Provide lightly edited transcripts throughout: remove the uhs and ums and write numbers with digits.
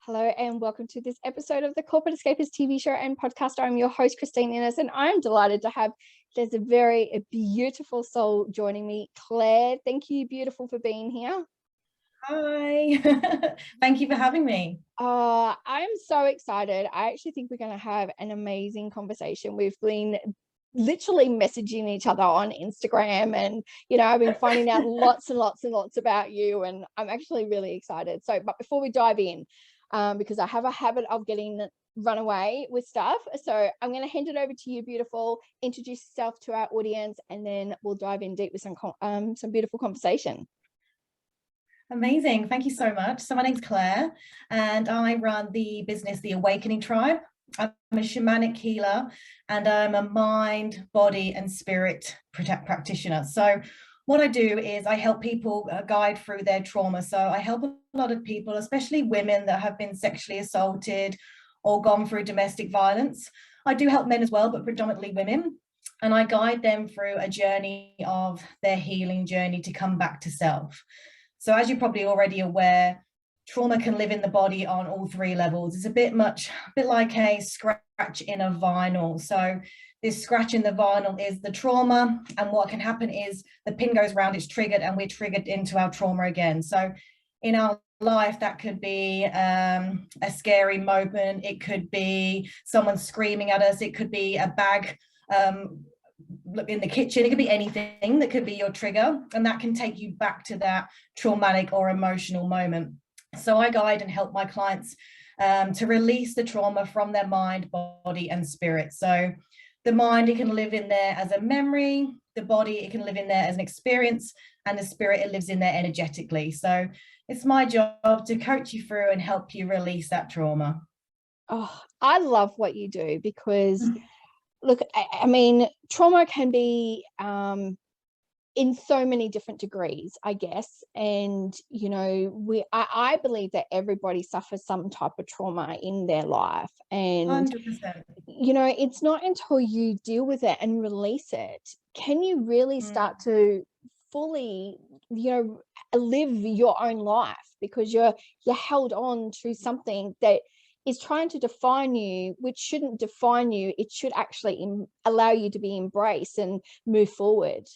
Hello and welcome to this episode of the Corporate Escapists TV show and podcast. I'm your host, Christine Innes, and I'm delighted to have there's a beautiful soul joining me, Claire. Thank you, beautiful, for being here. Hi, thank you for having me. I'm so excited. I actually think we're going to have an amazing conversation. We've been literally messaging each other on Instagram, and I've been finding out lots and lots and lots about you, and I'm actually really excited. But before we dive in, because I have a habit of getting run away with stuff, so I'm going to hand it over to you, beautiful. Introduce yourself to our audience, and then we'll dive in deep with some beautiful conversation. Amazing, thank you so much. So my name's Claire, and I run the business, The Awakening Tribe. I'm a shamanic healer, and I'm a mind, body, and spirit practitioner. So what I do is I help people guide through their trauma. So I help a lot of people, especially women that have been sexually assaulted or gone through domestic violence. I do help men as well, but predominantly women. And I guide them through a journey of their healing journey to come back to self. So as you're probably already aware, trauma can live in the body on all three levels. It's a bit like a scratch in a vinyl. So this scratch in the vinyl is the trauma, and what can happen is the pin goes round, it's triggered, and we're triggered into our trauma again. So in our life, that could be a scary moment, it could be someone screaming at us, it could be a bag in the kitchen, it could be anything that could be your trigger, and that can take you back to that traumatic or emotional moment. So I guide and help my clients to release the trauma from their mind, body, and spirit. So the mind, it can live in there as a memory, the body, it can live in there as an experience, and the spirit, it lives in there energetically. So it's my job to coach you through and help you release that trauma. Oh, I love what you do, because look, I mean, trauma can be in so many different degrees, I guess. And, I believe that everybody suffers some type of trauma in their life. And, 100%. It's not until you deal with it and release it, can you really start to fully, live your own life, because you're held on to something that is trying to define you, which shouldn't define you. It should actually allow you to be embraced and move forward.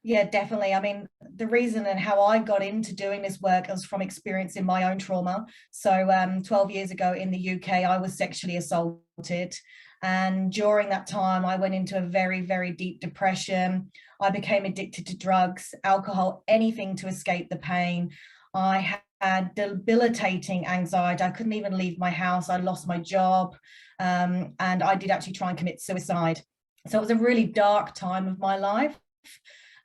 Yeah, definitely. I mean, the reason and how I got into doing this work was from experiencing my own trauma. So 12 years ago in the UK, I was sexually assaulted. And during that time, I went into a very, very deep depression. I became addicted to drugs, alcohol, anything to escape the pain. I had debilitating anxiety. I couldn't even leave my house. I lost my job. And I did actually try and commit suicide. So it was a really dark time of my life.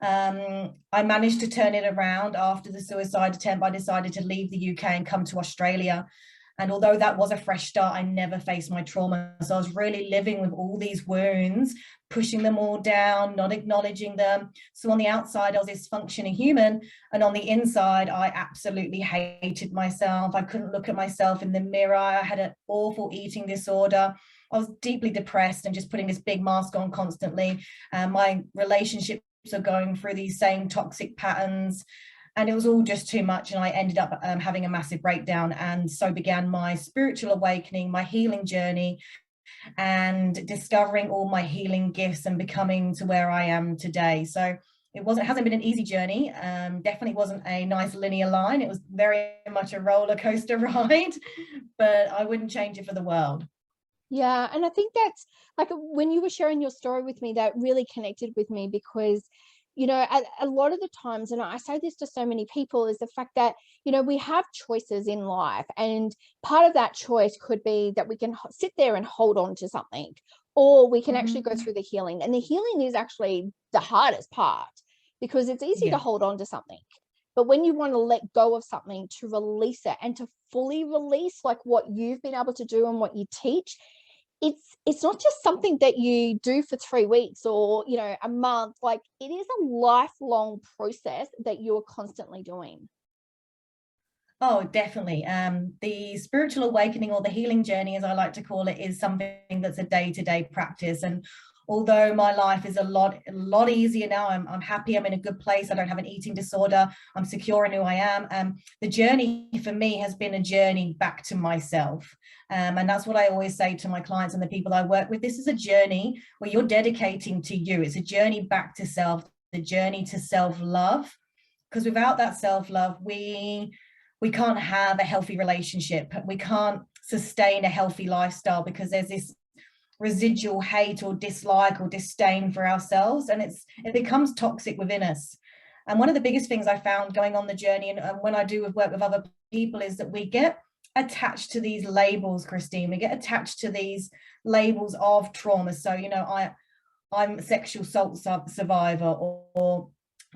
I managed to turn it around after the suicide attempt. I decided to leave the UK and come to Australia. And although that was a fresh start, I never faced my trauma. So I was really living with all these wounds, pushing them all down, not acknowledging them. So on the outside, I was this functioning human. And on the inside, I absolutely hated myself. I couldn't look at myself in the mirror. I had an awful eating disorder. I was deeply depressed and just putting this big mask on constantly. My relationships are going through these same toxic patterns, and it was all just too much, and I ended up having a massive breakdown. And so began my spiritual awakening, my healing journey, and discovering all my healing gifts and becoming to where I am today. So it hasn't been an easy journey. Definitely wasn't a nice linear line. It was very much a roller coaster ride, but I wouldn't change it for the world. Yeah, and I think that's like when you were sharing your story with me, that really connected with me, because a lot of the times, and I say this to so many people, is the fact that we have choices in life, and part of that choice could be that we can sit there and hold on to something, or we can actually go through the healing. And the healing is actually the hardest part, because it's easy to hold on to something, but when you want to let go of something, to release it and to fully release, like what you've been able to do and what you teach, it's not just something that you do for 3 weeks or a month. Like, it is a lifelong process that you're constantly doing. Oh, definitely. The spiritual awakening, or the healing journey, as I like to call it, is something that's a day-to-day practice. And although my life is a lot easier now. I'm happy, I'm in a good place, I don't have an eating disorder, I'm secure in who I am. The journey for me has been a journey back to myself. And that's what I always say to my clients and the people I work with. This is a journey where you're dedicating to you. It's a journey back to self, the journey to self-love. Because without that self-love, we can't have a healthy relationship. We can't sustain a healthy lifestyle, because there's this residual hate or dislike or disdain for ourselves, and it becomes toxic within us. And one of the biggest things I found going on the journey, and when I do work with other people, is that we get attached to these labels, Christine. We get attached to these labels of trauma. So, you know, I'm a sexual assault survivor, or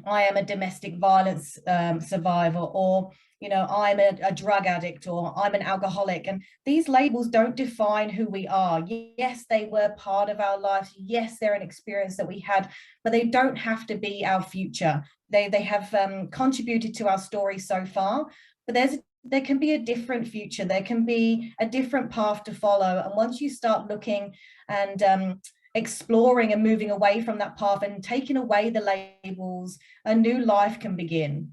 I am a domestic violence survivor, or, you know, I'm a drug addict, or I'm an alcoholic. And these labels don't define who we are. Yes, they were part of our lives. Yes, they're an experience that we had, but they don't have to be our future. They have contributed to our story so far, but there can be a different future. There can be a different path to follow. And once you start looking and exploring and moving away from that path and taking away the labels, a new life can begin.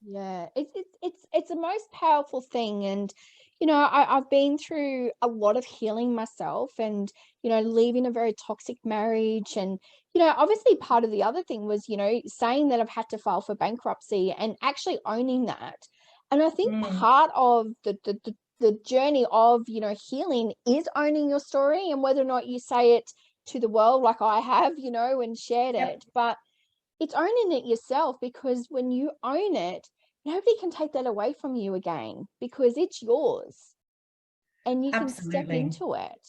Yeah, it's the most powerful thing. And you know, I've been through a lot of healing myself, and you know, leaving a very toxic marriage. And you know, obviously part of the other thing was, you know, saying that I've had to file for bankruptcy and actually owning that. And I think part of the journey of, you know, healing is owning your story, and whether or not you say it to the world like I have, you know, and shared it, but it's owning it yourself, because when you own it, nobody can take that away from you again, because it's yours and you can step into it.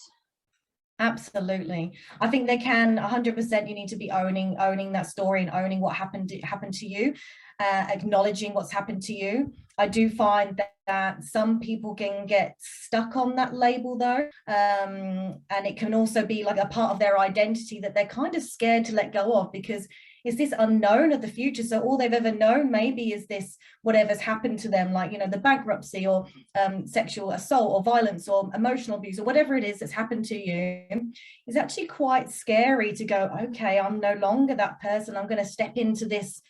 Absolutely. I think they can 100%. You need to be owning that story and owning what happened to you, acknowledging what's happened to you. I do find that some people can get stuck on that label though, and it can also be like a part of their identity that they're kind of scared to let go of, because it's this unknown of the future. So all they've ever known maybe is this, whatever's happened to them, like, you know, the bankruptcy or sexual assault or violence or emotional abuse or whatever it is that's happened to you. It's actually quite scary to go, okay, I'm no longer that person. I'm going to step into this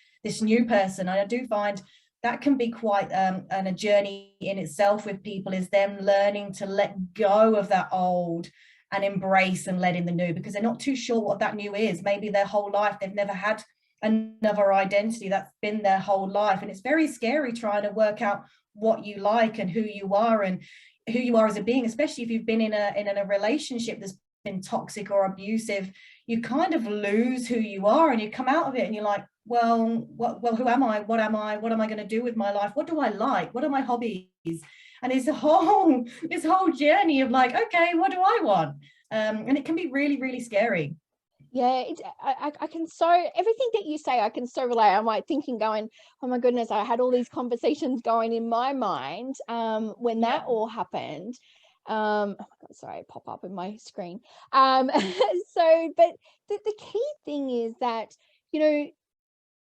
new person. And I do find that can be quite a journey in itself with people, is them learning to let go of that old and embrace and let in the new, because they're not too sure what that new is. Maybe their whole life they've never had another identity. That's been their whole life, and it's very scary trying to work out what you like and who you are as a being, especially if you've been in a relationship that's been toxic or abusive. You kind of lose who you are, and you come out of it and you're like, well, who am I? What am I going to do with my life? What do I like? What are my hobbies? And it's this whole journey of like, okay, what do I want? And it can be really, really scary. Yeah, I can so, everything that you say, I can so relate. I'm like thinking, going, oh my goodness, I had all these conversations going in my mind when that all happened. Oh my God, sorry, pop up in my screen. So, but the key thing is that, you know,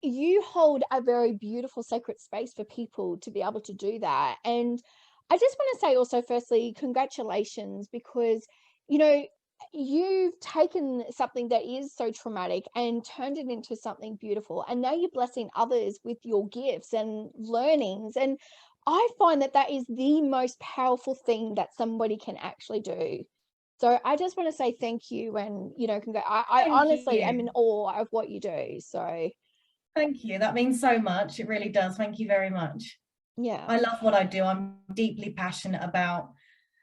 you hold a very beautiful sacred space for people to be able to do that. And I just want to say also, firstly, congratulations, because, you know, you've taken something that is so traumatic and turned it into something beautiful. And now you're blessing others with your gifts and learnings. And I find that that is the most powerful thing that somebody can actually do. So I just want to say thank you. And, you know, I honestly am in awe of what you do. So thank you. That means so much. It really does. Thank you very much. yeah. I love what I do. I'm deeply passionate about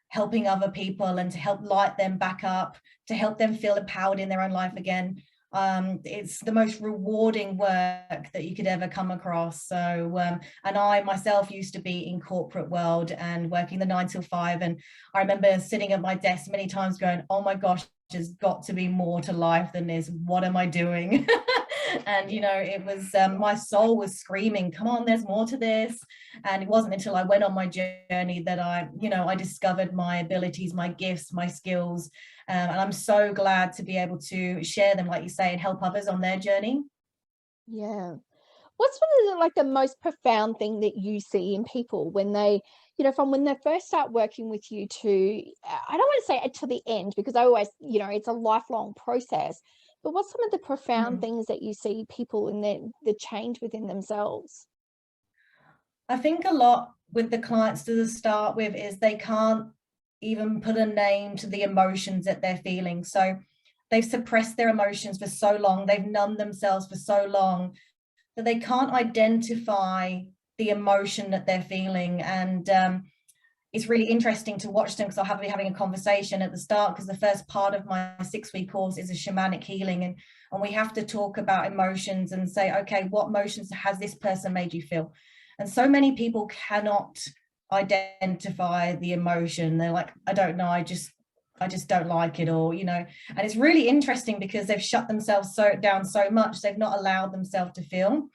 helping other people and to help light them back up, to help them feel empowered in their own life again. It's the most rewarding work that you could ever come across. So, and I myself used to be in corporate world and working the 9 till 5. And I remember sitting at my desk many times going, oh my gosh, there's got to be more to life than this. What am I doing? And, you know, it was, my soul was screaming, come on, there's more to this. And it wasn't until I went on my journey that I discovered my abilities, my gifts, my skills. And I'm so glad to be able to share them, like you say, and help others on their journey. Yeah. What's sort of like the most profound thing that you see in people when they, you know, from when they first start working with you to, I don't want to say to the end, because I always, you know, it's a lifelong process, But what's some of the profound things that you see people in the change within themselves? I think a lot with the clients to start with is they can't even put a name to the emotions that they're feeling. So they've suppressed their emotions for so long, they've numbed themselves for so long that they can't identify the emotion that they're feeling. And it's really interesting to watch them, because I'll be having a conversation at the start, because the first part of my 6-week course is a shamanic healing, and we have to talk about emotions and say, okay, what emotions has this person made you feel? And so many people cannot identify the emotion. They're like, I don't know, I just don't like it, or, you know. And it's really interesting because they've shut themselves down so much, they've not allowed themselves to feel.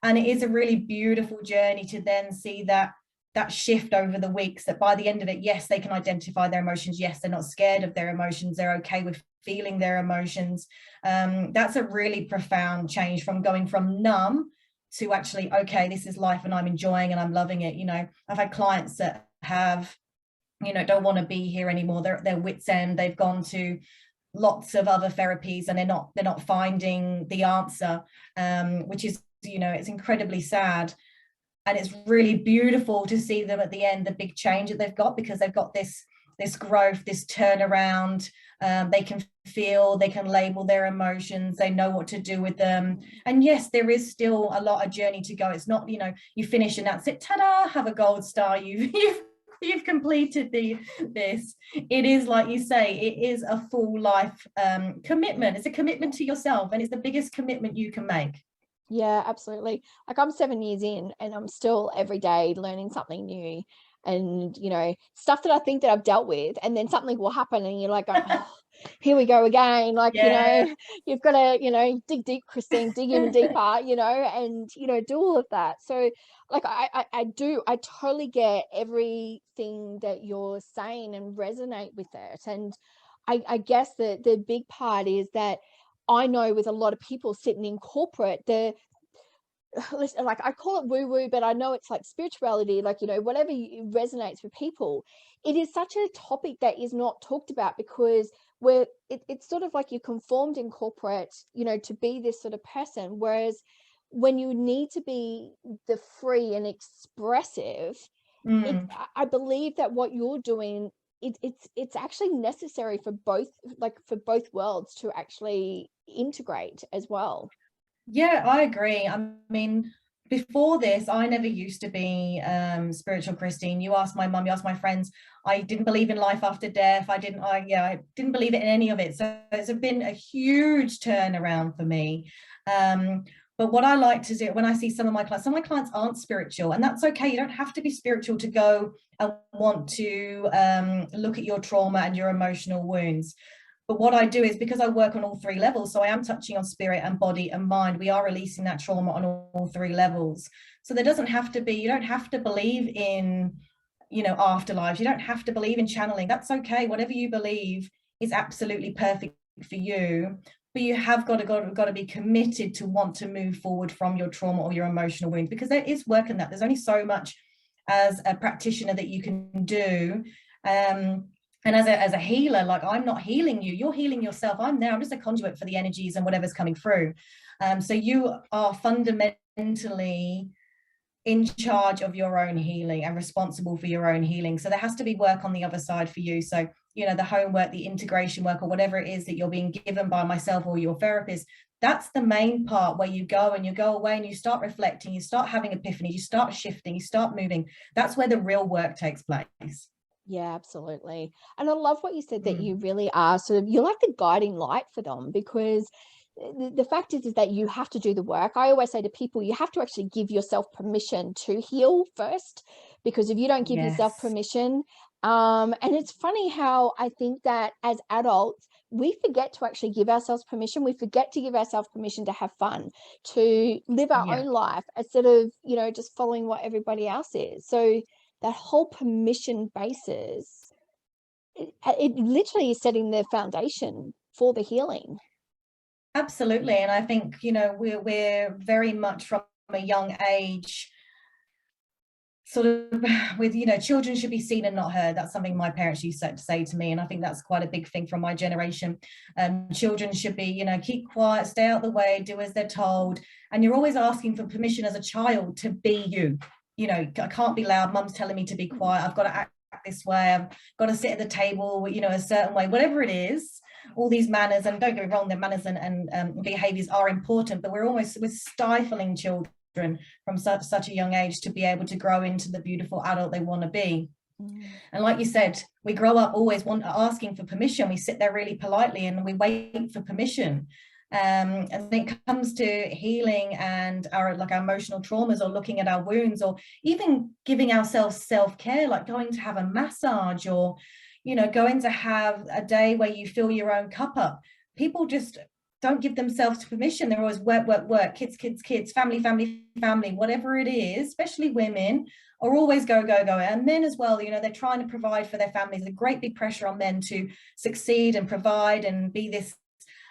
And it is a really beautiful journey to then see that shift over the weeks, that by the end of it, yes, they can identify their emotions. Yes, they're not scared of their emotions. They're okay with feeling their emotions. That's a really profound change from going from numb to actually, okay, this is life and I'm enjoying and I'm loving it. You know, I've had clients that have, you know, don't want to be here anymore. They're at their wits' end. They've gone to lots of other therapies and they're not finding the answer, which is, you know, it's incredibly sad. And it's really beautiful to see them at the end, the big change that they've got, because they've got this growth, this turnaround. They can feel, they can label their emotions, they know what to do with them. And yes, there is still a lot of journey to go. It's not, you know, you finish and that's it, ta-da, have a gold star, you've completed this. It is, like you say, it is a full life commitment. It's a commitment to yourself, and it's the biggest commitment you can make. Yeah, absolutely. Like I'm 7 years in and I'm still every day learning something new, and, you know, stuff that I think that I've dealt with, and then something will happen and you're like, oh, here we go again. Like, you Yeah. know, you've got to, you know, dig deep, Christine, dig even deeper, you know, and, you know, do all of that. So like, I totally get everything that you're saying and resonate with it. And I guess the big part is that I know with a lot of people sitting in corporate, like I call it woo woo, but I know it's like spirituality, like, you know, whatever resonates with people. It is such a topic that is not talked about, because it's sort of like you're conformed in corporate, you know, to be this sort of person. Whereas when you need to be the free and expressive, I believe that what you're doing, it's actually necessary for both, like for both worlds to actually integrate as well. Yeah, I agree. I mean, before this, I never used to be spiritual, Christine. You ask my mum, you ask my friends. I didn't believe in life after death. I didn't believe it in any of it. So it's been a huge turnaround for me. But what I like to do when I see some of my clients aren't spiritual, and that's okay. You don't have to be spiritual to go and want to look at your trauma and your emotional wounds. But what I do is, because I work on all 3 levels, so I am touching on spirit and body and mind, we are releasing that trauma on all 3 levels. So there doesn't have to be, you don't have to believe in, you know, afterlives. You don't have to believe in channeling. That's okay. Whatever you believe is absolutely perfect for you. But you have got to be committed to want to move forward from your trauma or your emotional wounds, because there is work in that. There's only so much as a practitioner that you can do. And as a healer, like, I'm not healing you, you're healing yourself. I'm just a conduit for the energies and whatever's coming through. So you are fundamentally in charge of your own healing and responsible for your own healing. So there has to be work on the other side for you. So, you know, the homework, the integration work, or whatever it is that you're being given by myself or your therapist, that's the main part, where you go away and you start reflecting, you start having epiphanies, you start shifting, you start moving. That's where the real work takes place. Yeah, absolutely. And I love what you said, that you really are sort of, you're like the guiding light for them, because the fact is that you have to do the work. I always say to people, you have to actually give yourself permission to heal first, because if you don't give yourself Yes. permission, and it's funny how I think that as adults, we forget to actually give ourselves permission. We forget to give ourselves permission to have fun, to live our Yeah. own life, instead of, you know, just following what everybody else is. So that whole permission basis, it literally is setting the foundation for the healing. Absolutely. And I think, you know, we're very much from a young age sort of with, you know, children should be seen and not heard. That's something my parents used to say to me, and I think that's quite a big thing from my generation. Children should be, you know, keep quiet, stay out of the way, do as they're told. And you're always asking for permission as a child to be you. You know, I can't be loud, mum's telling me to be quiet, I've got to act this way, I've got to sit at the table, you know, a certain way, whatever it is. All these manners, and don't get me wrong, the manners and behaviors are important, but we're stifling children from such a young age to be able to grow into the beautiful adult they want to be. And like you said, we grow up always asking for permission. We sit there really politely and we wait for permission. And when it comes to healing and our emotional traumas, or looking at our wounds, or even giving ourselves self-care, like going to have a massage, or, you know, going to have a day where you fill your own cup up, people just don't give themselves permission. They're always work, kids, family, whatever it is. Especially women are always go, and men as well. You know, they're trying to provide for their families. A great big pressure on men to succeed and provide and be this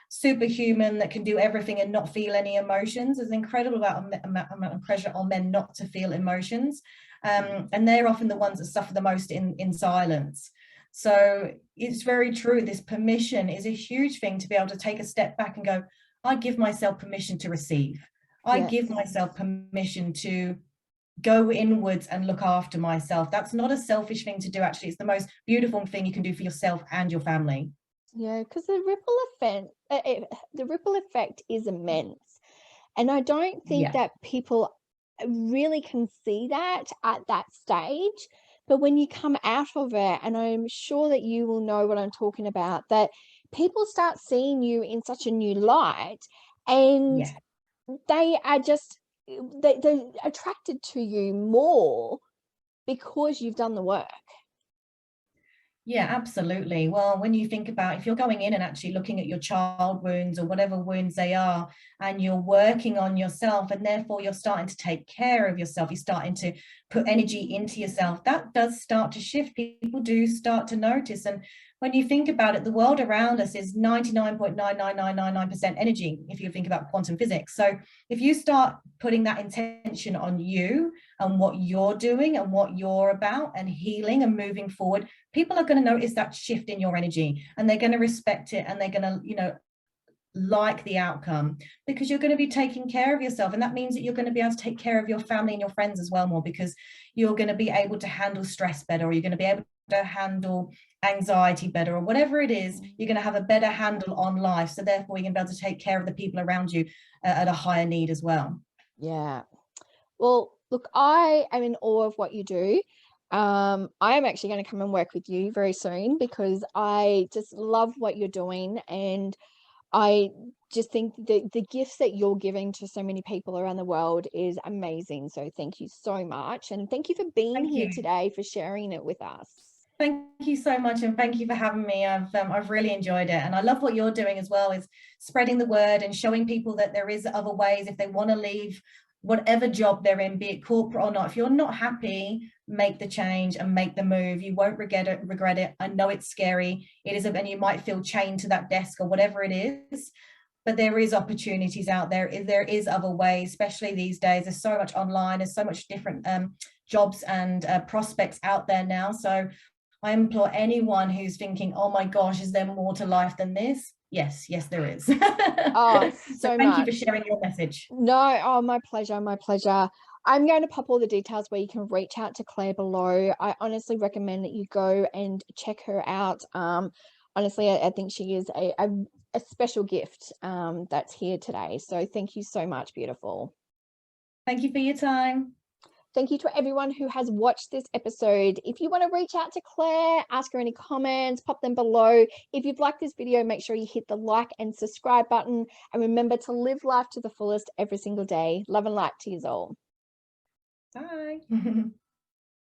superhuman that can do everything and not feel any emotions. There's an incredible amount of pressure on men not to feel emotions, and they're often the ones that suffer the most in silence. So it's very true. This permission is a huge thing, to be able to take a step back and go, I give myself permission to receive. I give myself permission to go inwards and look after myself. That's not a selfish thing to do. Actually, it's the most beautiful thing you can do for yourself and your family. Yeah, because the ripple effect is immense. And I don't think that people really can see that at that stage. But when you come out of it, and I'm sure that you will know what I'm talking about, that people start seeing you in such a new light, and they are just, they're attracted to you more because you've done the work. Yeah, absolutely. Well, when you think about, if you're going in and actually looking at your child wounds or whatever wounds they are, and you're working on yourself, and therefore you're starting to take care of yourself, you're starting to put energy into yourself, that does start to shift. People do start to notice. And when you think about it, the world around us is 99.99999% energy, if you think about quantum physics. So if you start putting that intention on you and what you're doing and what you're about, and healing and moving forward, people are going to notice that shift in your energy, and they're going to respect it, and they're going to, you know, like the outcome, because you're going to be taking care of yourself. And that means that you're going to be able to take care of your family and your friends as well more, because you're going to be able to handle stress better, or you're going to be able to handle anxiety better, or whatever it is. You're going to have a better handle on life, so therefore you're going to be able to take care of the people around you at a higher need as well. Yeah. Well, look, I am in awe of what you do. I am actually going to come and work with you very soon, because I just love what you're doing, and I just think that the gifts that you're giving to so many people around the world is amazing. So thank you so much, and thank you for being here today, for sharing it with us. Thank you so much, and thank you for having me. I've really enjoyed it, and I love what you're doing as well, is spreading the word and showing people that there is other ways if they want to leave whatever job they're in, be it corporate or not. If you're not happy, make the change and make the move. You won't regret it. I know it's scary. It is, and you might feel chained to that desk or whatever it is, but there is opportunities out there. There is other ways, especially these days. There's so much online, there's so much different jobs and prospects out there now. So I implore anyone who's thinking, oh my gosh, is there more to life than this? Yes, there is. Oh, so thank you for sharing your message. No, oh, my pleasure, my pleasure. I'm going to pop all the details where you can reach out to Claire below. I honestly recommend that you go and check her out. Honestly, I think she is a special gift that's here today. So thank you so much, beautiful. Thank you for your time. Thank you to everyone who has watched this episode. If you want to reach out to Claire, ask her any comments, pop them below. If you've liked this video, make sure you hit the like and subscribe button. And remember to live life to the fullest every single day. Love and light to you all. Bye.